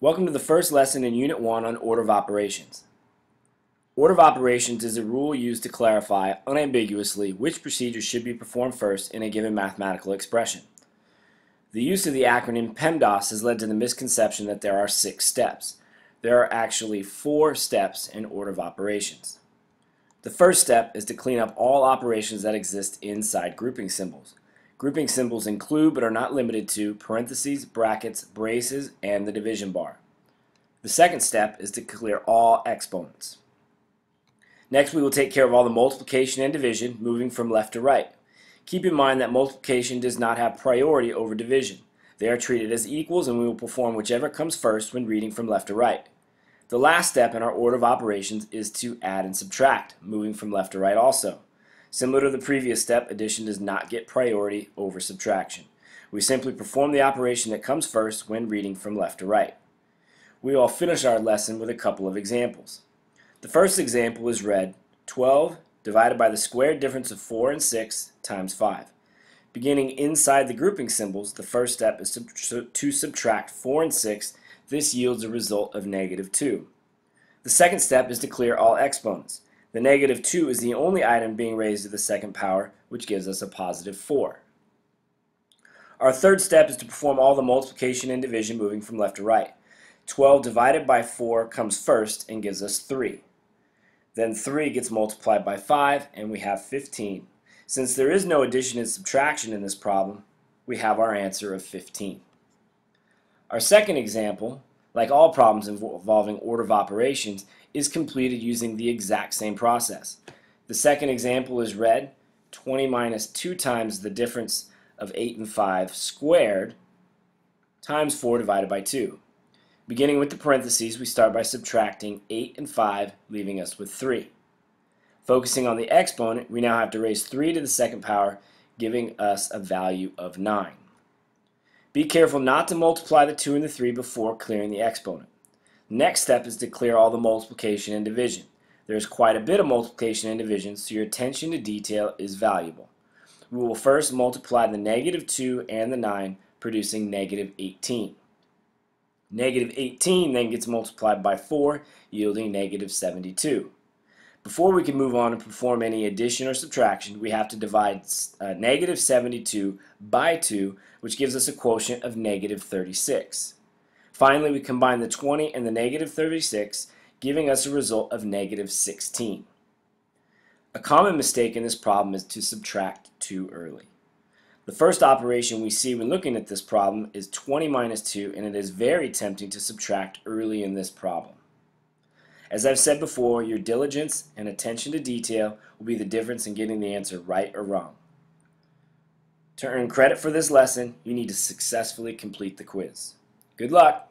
Welcome to the first lesson in Unit 1 on order of operations. Order of operations is a rule used to clarify unambiguously which procedures should be performed first in a given mathematical expression. The use of the acronym PEMDAS has led to the misconception that there are 6 steps. There are actually 4 steps in order of operations. The first step is to clean up all operations that exist inside grouping symbols. Grouping symbols include, but are not limited to, parentheses, brackets, braces, and the division bar. The second step is to clear all exponents. Next, we will take care of all the multiplication and division, moving from left to right. Keep in mind that multiplication does not have priority over division. They are treated as equals, and we will perform whichever comes first when reading from left to right. The last step in our order of operations is to add and subtract, moving from left to right also. Similar to the previous step, addition does not get priority over subtraction. We simply perform the operation that comes first when reading from left to right. We will finish our lesson with a couple of examples. The first example is read 12 divided by the squared difference of 4 and 6 times 5. Beginning inside the grouping symbols, the first step is to subtract 4 and 6. This yields a result of -2. The second step is to clear all exponents. The -2 is the only item being raised to the second power, which gives us a +4. Our third step is to perform all the multiplication and division moving from left to right. 12 divided by 4 comes first and gives us 3. Then 3 gets multiplied by 5 and we have 15. Since there is no addition and subtraction in this problem, we have our answer of 15. Our second example, like all problems involving order of operations, is completed using the exact same process. The second example is read 20 minus 2 times the difference of 8 and 5 squared times 4 divided by 2. Beginning with the parentheses, we start by subtracting 8 and 5, leaving us with 3. Focusing on the exponent, we now have to raise 3 to the second power, giving us a value of 9. Be careful not to multiply the 2 and the 3 before clearing the exponent. Next step is to clear all the multiplication and division. There is quite a bit of multiplication and division, so your attention to detail is valuable. We will first multiply the -2 and the 9, producing -18. -18 then gets multiplied by 4, yielding -72. Before we can move on and perform any addition or subtraction, we have to divide -72 by 2, which gives us a quotient of -36. Finally, we combine the 20 and the -36, giving us a result of -16. A common mistake in this problem is to subtract too early. The first operation we see when looking at this problem is 20 minus 2, and it is very tempting to subtract early in this problem. As I've said before, your diligence and attention to detail will be the difference in getting the answer right or wrong. To earn credit for this lesson, you need to successfully complete the quiz. Good luck!